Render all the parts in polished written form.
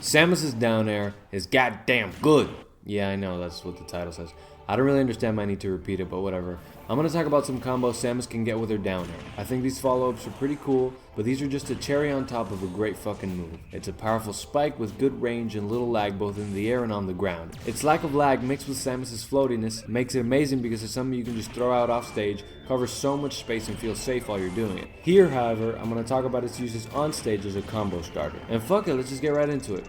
Samus's down air is goddamn good. Yeah, I know, that's what the title says. I don't really understand my need to repeat it, but whatever. I'm going to talk about some combos Samus can get with her down air. I think these follow-ups are pretty cool, but these are just a cherry on top of a great fucking move. It's a powerful spike with good range and little lag both in the air and on the ground. Its lack of lag mixed with Samus's floatiness makes it amazing because it's something you can just throw out off stage, covers so much space and feels safe while you're doing it. Here, however, I'm going to talk about its uses on stage as a combo starter. And fuck it, let's just get right into it.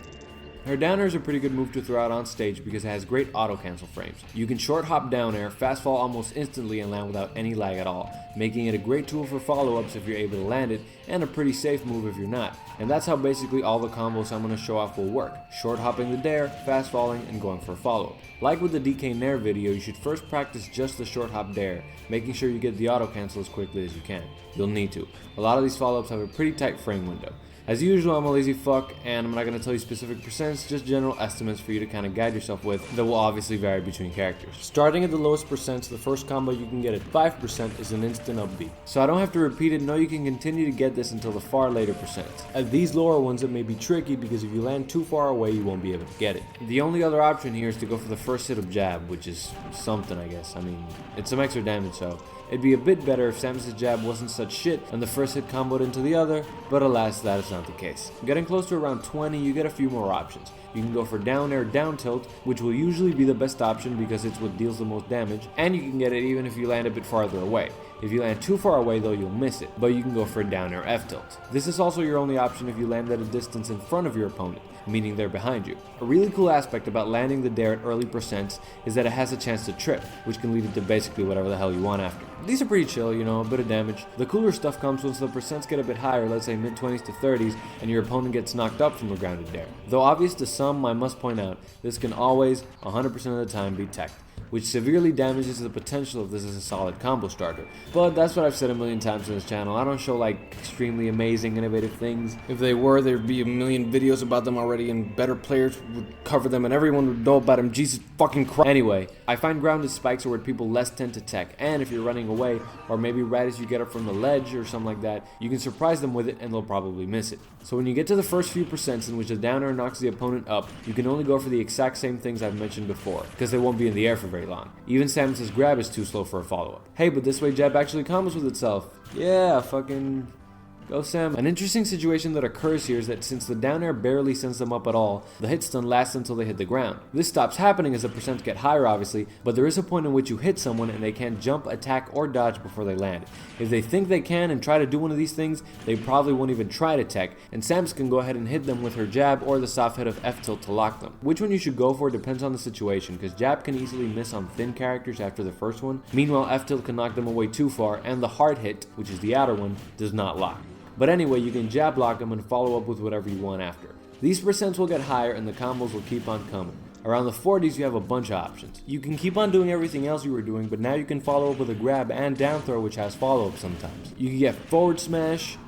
Her down air is a pretty good move to throw out on stage because it has great auto cancel frames. You can short hop down air, fast fall almost instantly and land without any lag at all, making it a great tool for follow-ups if you're able to land it, and a pretty safe move if you're not. And that's how basically all the combos I'm going to show off will work. Short hopping the dare, fast falling, and going for a follow-up. Like with the DK Nair video, you should first practice just the short hop dare, making sure you get the auto cancel as quickly as you can. You'll need to. A lot of these follow-ups have a pretty tight frame window. As usual, I'm a lazy fuck, and I'm not going to tell you specific percents, just general estimates for you to kind of guide yourself with that will obviously vary between characters. Starting at the lowest percents, the first combo you can get at 5% is an instant up B. So I don't have to repeat it, no, you can continue to get this until the far later percents. At these lower ones it may be tricky because if you land too far away you won't be able to get it. The only other option here is to go for the first hit of jab, which is something I guess. I mean, it's some extra damage, so it'd be a bit better if Samus' jab wasn't such shit and the first hit comboed into the other, but alas, that is not the case. Getting close to around 20, you get a few more options. You can go for down air down tilt, which will usually be the best option because it's what deals the most damage, and you can get it even if you land a bit farther away. If you land too far away though, you'll miss it, but you can go for a down air F tilt. This is also your only option if you land at a distance in front of your opponent, meaning they're behind you. A really cool aspect about landing the dare at early percents is that it has a chance to trip, which can lead it to basically whatever the hell you want after. These are pretty chill, you know, a bit of damage. The cooler stuff comes once the percents get a bit higher, let's say mid 20s to 30s, and your opponent gets knocked up from a grounded dare. Though obvious to some, I must point out, this can always, 100% of the time, be teched, which severely damages the potential of this as a solid combo starter. But that's what I've said a million times on this channel. I don't show like extremely amazing, innovative things. If they were, there'd be a million videos about them already and better players would cover them and everyone would know about them. Jesus fucking Christ. Anyway, I find grounded spikes are what people less tend to tech, and if you're running away, or maybe right as you get up from the ledge or something like that, you can surprise them with it and they'll probably miss it. So when you get to the first few percents in which the down air knocks the opponent up, you can only go for the exact same things I've mentioned before, because they won't be in the air for very long. Even Samus's grab is too slow for a follow-up. Hey, but this way jab actually combos with itself. Yeah, fucking go Sam. An interesting situation that occurs here is that since the down air barely sends them up at all, the hit stun lasts until they hit the ground. This stops happening as the percents get higher obviously, but there is a point in which you hit someone and they can't jump, attack, or dodge before they land. If they think they can and try to do one of these things, they probably won't even try to tech, and Samus can go ahead and hit them with her jab or the soft hit of F tilt to lock them. Which one you should go for depends on the situation, because jab can easily miss on thin characters after the first one, meanwhile F tilt can knock them away too far, and the hard hit, which is the outer one, does not lock. But anyway, you can jab block them and follow up with whatever you want after. These percents will get higher and the combos will keep on coming. Around the 40s you have a bunch of options. You can keep on doing everything else you were doing, but now you can follow up with a grab and down throw which has follow up sometimes. You can get forward smash,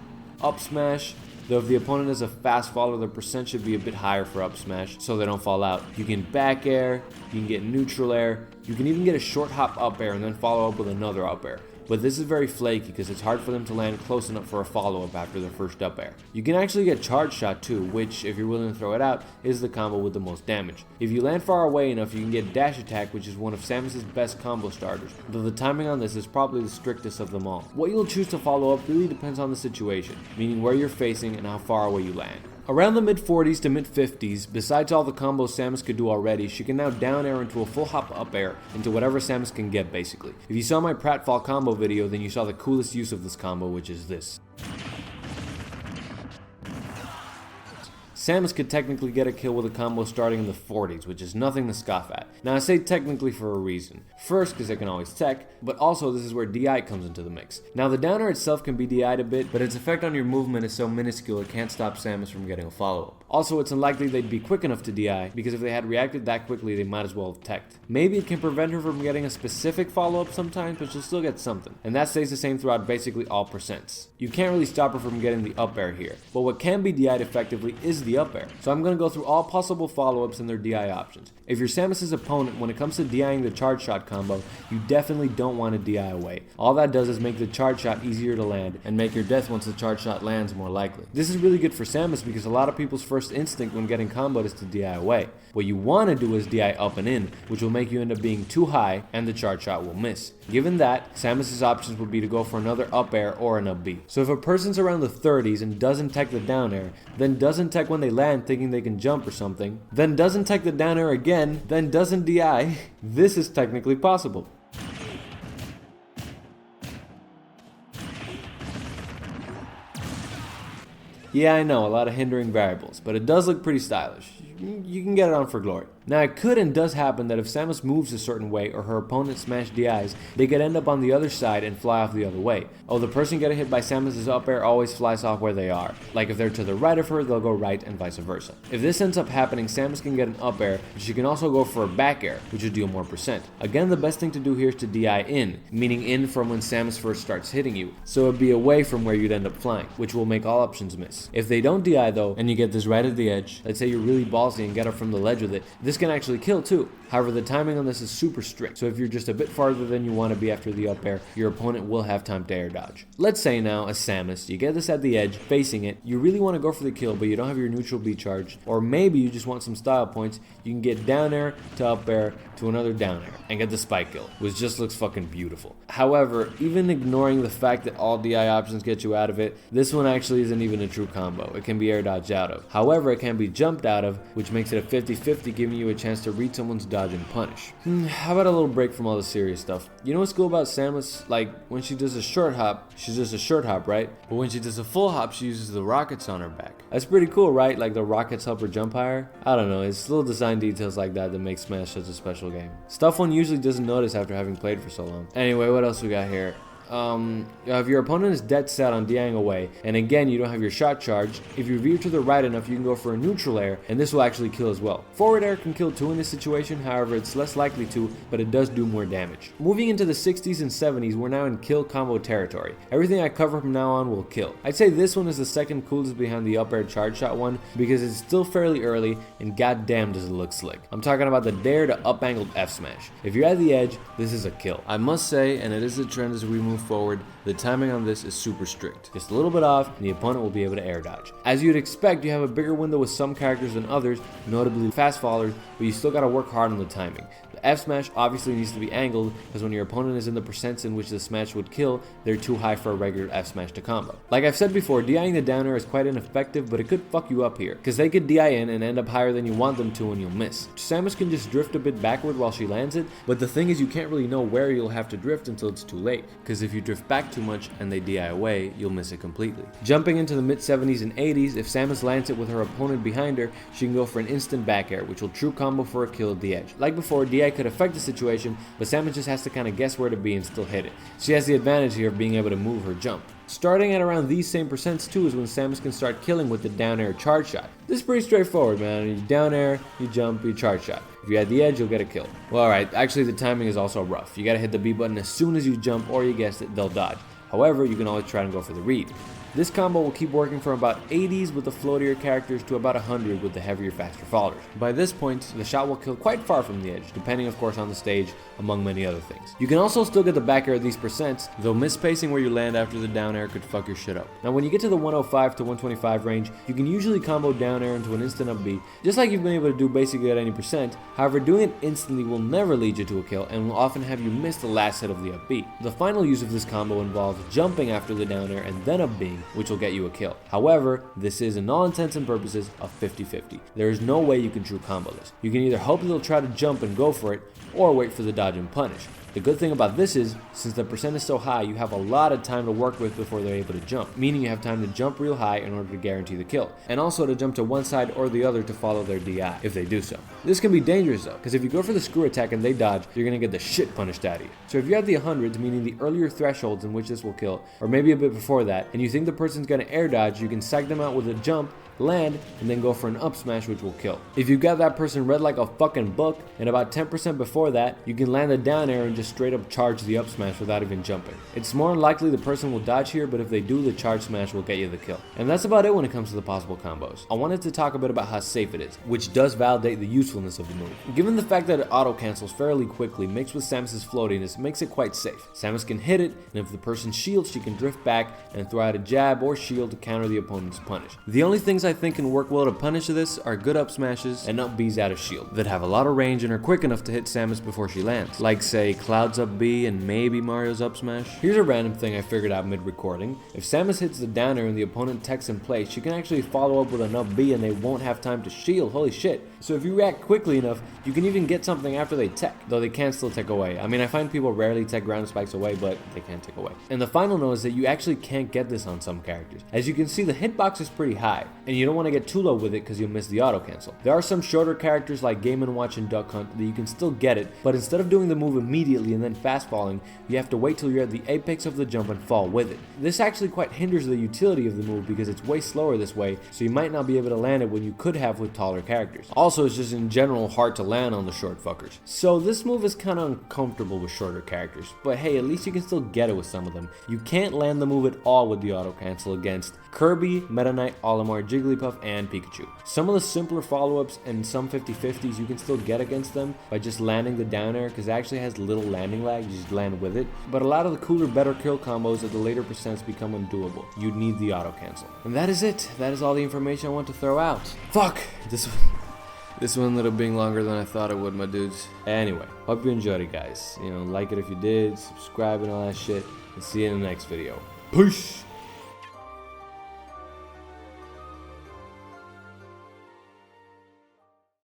up smash, though if the opponent is a fast follower the percent should be a bit higher for up smash so they don't fall out. You can back air, you can get neutral air, you can even get a short hop up air and then follow up with another up air. But this is very flaky because it's hard for them to land close enough for a follow-up after their first up air. You can actually get charge shot too, which, if you're willing to throw it out, is the combo with the most damage. If you land far away enough, you can get dash attack, which is one of Samus's best combo starters, though the timing on this is probably the strictest of them all. What you'll choose to follow up really depends on the situation, meaning where you're facing and how far away you land. Around the mid 40s to mid 50s, besides all the combos Samus could do already, she can now down air into a full hop up air into whatever Samus can get basically. If you saw my pratfall combo video, then you saw the coolest use of this combo, which is this. Samus could technically get a kill with a combo starting in the 40s, which is nothing to scoff at. Now I say technically for a reason. First, because it can always tech, but also this is where DI comes into the mix. Now the down air itself can be DI'd a bit, but its effect on your movement is so minuscule it can't stop Samus from getting a follow-up. Also, it's unlikely they'd be quick enough to DI, because if they had reacted that quickly they might as well have teched. Maybe it can prevent her from getting a specific follow-up sometimes, but she'll still get something. And that stays the same throughout basically all percents. You can't really stop her from getting the up air here, but what can be DI'd effectively is the up air. So I'm going to go through all possible follow-ups and their DI options. If you're Samus's opponent, when it comes to DIing the charge shot combo, you definitely don't want to DI away. All that does is make the charge shot easier to land and make your death once the charge shot lands more likely. This is really good for Samus because a lot of people's first first instinct when getting comboed is to DI away. What you want to do is DI up and in, which will make you end up being too high and the charge shot will miss. Given that, Samus's options would be to go for another up air or an up B. So if a person's around the 30s and doesn't tech the down air, then doesn't tech when they land thinking they can jump or something, then doesn't tech the down air again, then doesn't DI, this is technically possible. Yeah, I know, a lot of hindering variables, but it does look pretty stylish. You can get it on for glory. Now it could and does happen that if Samus moves a certain way or her opponent smash DIs, they could end up on the other side and fly off the other way. Oh, the person getting hit by Samus's up air always flies off where they are. Like if they're to the right of her, they'll go right and vice versa. If this ends up happening, Samus can get an up air, but she can also go for a back air, which will deal more percent. Again, the best thing to do here is to DI in, meaning in from when Samus first starts hitting you, so it'd be away from where you'd end up flying, which will make all options miss. If they don't DI though, and you get this right at the edge, let's say you're really ballsy and get up from the ledge with it, this can actually kill too. However, the timing on this is super strict, so if you're just a bit farther than you want to be after the up air, your opponent will have time to air dodge. Let's say now, as Samus, you get this at the edge, facing it, you really want to go for the kill, but you don't have your neutral B charged, or maybe you just want some style points, you can get down air to up air to another down air, and get the spike kill, which just looks fucking beautiful. However, even ignoring the fact that all DI options get you out of it, this one actually isn't even a true combo. It can be air dodged out of. However, it can be jumped out of, which makes it a 50-50, giving you a chance to read someone's dodge and punish. How about a little break from all the serious stuff? You know what's cool about Samus? Like, when she does a short hop, she's just a short hop, right? But when she does a full hop, she uses the rockets on her back. That's pretty cool, right? Like the rockets help her jump higher? I don't know, it's little design details like that that make Smash such a special game. Stuff one usually doesn't notice after having played for so long. Anyway, what else we got here? If your opponent is dead set on DIing away, and again you don't have your shot charged, if you veer to the right enough you can go for a neutral air, and this will actually kill as well. Forward air can kill too in this situation, however it's less likely to, but it does do more damage. Moving into the 60s and 70s, we're now in kill combo territory. Everything I cover from now on will kill. I'd say this one is the second coolest behind the up air charge shot one, because it's still fairly early, and goddamn does it look slick. I'm talking about the dare to up angled F smash. If you're at the edge, this is a kill. I must say, and it is a trend as we move forward, the timing on this is super strict. Just a little bit off and the opponent will be able to air dodge. As you'd expect, you have a bigger window with some characters than others, notably fast fallers, but you still gotta work hard on the timing. The F smash obviously needs to be angled, because when your opponent is in the percents in which the smash would kill, they're too high for a regular F smash to combo. Like I've said before, DIing the down air is quite ineffective, but it could fuck you up here, because they could DI in and end up higher than you want them to and you'll miss. Samus can just drift a bit backward while she lands it, but the thing is you can't really know where you'll have to drift until it's too late, because if you drift back too much and they DI away, you'll miss it completely. Jumping into the mid 70s and 80s, if Samus lands it with her opponent behind her, she can go for an instant back air, which will true combo for a kill at the edge. Like before, DI could affect the situation, but Samus just has to kind of guess where to be and still hit it. She has the advantage here of being able to move her jump. Starting at around these same percents too is when Samus can start killing with the down air charge shot. This is pretty straightforward, man. You down air, you jump, you charge shot. If you're at the edge, you'll get a kill. Well, alright, actually the timing is also rough. You gotta hit the B button as soon as you jump, or you guessed it, they'll dodge. However, you can always try and go for the read. This combo will keep working from about 80s with the floatier characters to about 100 with the heavier, faster fallers. By this point, the shot will kill quite far from the edge, depending of course on the stage, among many other things. You can also still get the back air at these percents, though misspacing where you land after the down air could fuck your shit up. Now when you get to the 105 to 125 range, you can usually combo down air into an instant up B, just like you've been able to do basically at any percent. However, doing it instantly will never lead you to a kill and will often have you miss the last hit of the up B. The final use of this combo involves jumping after the down air and then up B, which will get you a kill. However, this is in all intents and purposes a 50-50. There is no way you can true combo this. You can either hope that they'll try to jump and go for it, or wait for the dodge and punish. The good thing about this is, since the percent is so high, you have a lot of time to work with before they're able to jump, meaning you have time to jump real high in order to guarantee the kill, and also to jump to one side or the other to follow their DI, if they do so. This can be dangerous though, because if you go for the screw attack and they dodge, you're gonna get the shit punished out of you. So if you're at the 100s, meaning the earlier thresholds in which this will kill, or maybe a bit before that, and you think the person's gonna air dodge, you can psych them out with a jump, land, and then go for an up smash which will kill. If you got that person read like a fucking book, and about 10% before that, you can land a down air and just straight up charge the up smash without even jumping. It's more unlikely the person will dodge here, but if they do, the charge smash will get you the kill. And that's about it when it comes to the possible combos. I wanted to talk a bit about how safe it is, which does validate the usefulness of the move. Given the fact that it auto cancels fairly quickly, mixed with Samus's floatiness, makes it quite safe. Samus can hit it, and if the person shields, she can drift back and throw out a jab jab or shield to counter the opponent's punish. The only things I think can work well to punish this are good up smashes and up Bs out of shield that have a lot of range and are quick enough to hit Samus before she lands, like say Cloud's up B and maybe Mario's up smash. Here's a random thing I figured out mid-recording. If Samus hits the downer and the opponent techs in place, she can actually follow up with an up B and they won't have time to shield. Holy shit. So if you react quickly enough, you can even get something after they tech, though they can still tech away. I mean, I find people rarely tech ground spikes away, but they can tech away. And the final note is that you actually can't get this on some characters. As you can see, the hitbox is pretty high, and you don't want to get too low with it because you'll miss the auto cancel. There are some shorter characters like Game & Watch and Duck Hunt that you can still get it, but instead of doing the move immediately and then fast falling, you have to wait till you're at the apex of the jump and fall with it. This actually quite hinders the utility of the move because it's way slower this way, so you might not be able to land it when you could have with taller characters. Also, it's just in general hard to land on the short fuckers. So this move is kind of uncomfortable with shorter characters, but hey, at least you can still get it with some of them. You can't land the move at all with the auto cancel against Kirby, Meta Knight, Olimar, Jigglypuff, and Pikachu. Some of the simpler follow-ups and some 50-50s you can still get against them by just landing the down air because it actually has little landing lag, you just land with it. But a lot of the cooler, better kill combos at the later percents become undoable. You'd need the auto cancel. And that is it. That is all the information I want to throw out. Fuck! This one ended up being longer than I thought it would, my dudes. Anyway, hope you enjoyed it, guys. Like it if you did, subscribe and all that shit, and see you in the next video. Peace!